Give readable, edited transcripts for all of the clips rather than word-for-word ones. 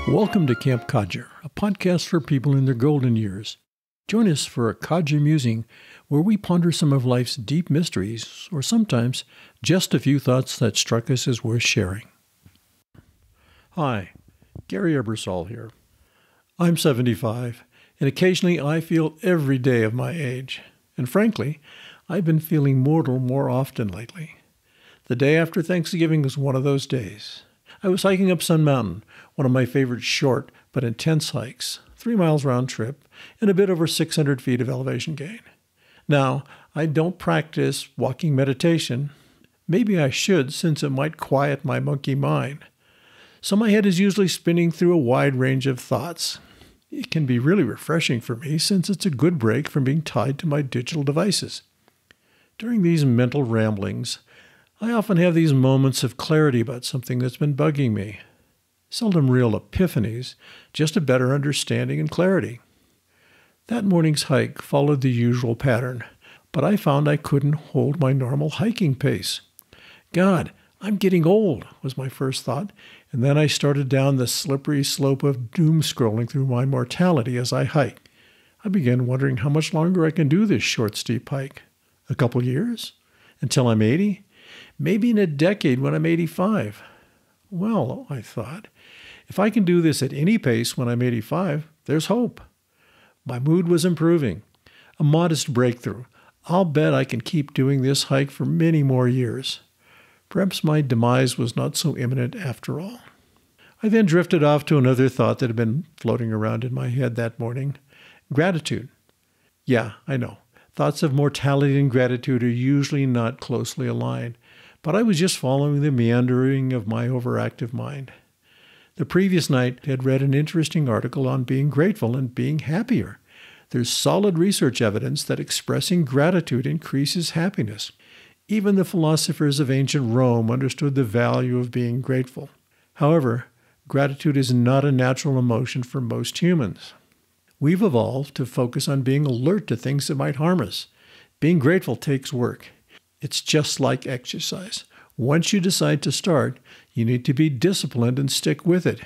Welcome to Camp Codger, a podcast for people in their golden years. Join us for a Codger Musing, where we ponder some of life's deep mysteries, or sometimes just a few thoughts that struck us as worth sharing. Hi, Gary Ebersol here. I'm 75, and occasionally I feel every day of my age. And frankly, I've been feeling mortal more often lately. The day after Thanksgiving was one of those days. I was hiking up Sun Mountain, one of my favorite short but intense hikes, 3 miles round trip, and a bit over 600 feet of elevation gain. Now, I don't practice walking meditation. Maybe I should, since it might quiet my monkey mind. So my head is usually spinning through a wide range of thoughts. It can be really refreshing for me, since it's a good break from being tied to my digital devices. During these mental ramblings, I often have these moments of clarity about something that's been bugging me. Seldom real epiphanies, just a better understanding and clarity. That morning's hike followed the usual pattern, but I found I couldn't hold my normal hiking pace. God, I'm getting old, was my first thought, and then I started down the slippery slope of doom scrolling through my mortality as I hiked. I began wondering how much longer I can do this short, steep hike. A couple years? Until I'm 80? Maybe in a decade when I'm 85. Well, I thought, if I can do this at any pace when I'm 85, there's hope. My mood was improving. A modest breakthrough. I'll bet I can keep doing this hike for many more years. Perhaps my demise was not so imminent after all. I then drifted off to another thought that had been floating around in my head that morning. Gratitude. Yeah, I know. Thoughts of mortality and gratitude are usually not closely aligned, but I was just following the meandering of my overactive mind. The previous night I had read an interesting article on being grateful and being happier. There's solid research evidence that expressing gratitude increases happiness. Even the philosophers of ancient Rome understood the value of being grateful. However, gratitude is not a natural emotion for most humans. We've evolved to focus on being alert to things that might harm us. Being grateful takes work. It's just like exercise. Once you decide to start, you need to be disciplined and stick with it.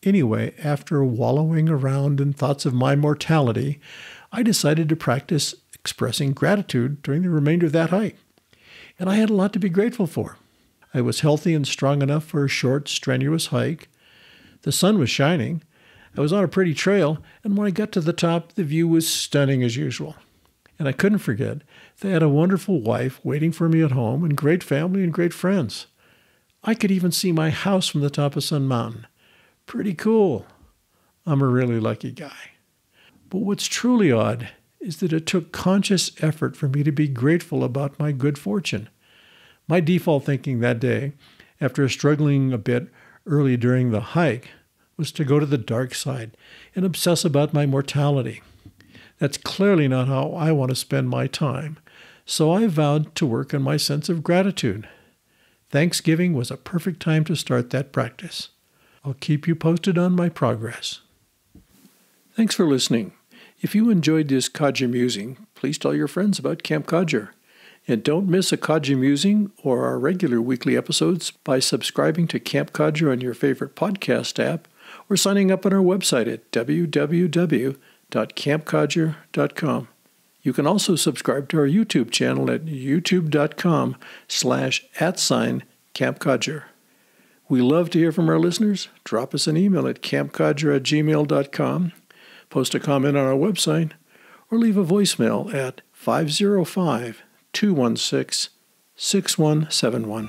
Anyway, after wallowing around in thoughts of my mortality, I decided to practice expressing gratitude during the remainder of that hike. And I had a lot to be grateful for. I was healthy and strong enough for a short, strenuous hike. The sun was shining. I was on a pretty trail, and when I got to the top, the view was stunning as usual. And I couldn't forget that I had a wonderful wife waiting for me at home, and great family and great friends. I could even see my house from the top of Sun Mountain. Pretty cool. I'm a really lucky guy. But what's truly odd is that it took conscious effort for me to be grateful about my good fortune. My default thinking that day, after struggling a bit early during the hike, was to go to the dark side and obsess about my mortality. That's clearly not how I want to spend my time, so I vowed to work on my sense of gratitude. Thanksgiving was a perfect time to start that practice. I'll keep you posted on my progress. Thanks for listening. If you enjoyed this Codger Musing, please tell your friends about Camp Codger. And don't miss a Codger Musing or our regular weekly episodes by subscribing to Camp Codger on your favorite podcast app or signing up on our website at www.campcodger.com. You can also subscribe to our YouTube channel at youtube.com/@CampCodger. We love to hear from our listeners. Drop us an email at campcodger@gmail.com, post a comment on our website, or leave a voicemail at 505-216-6171.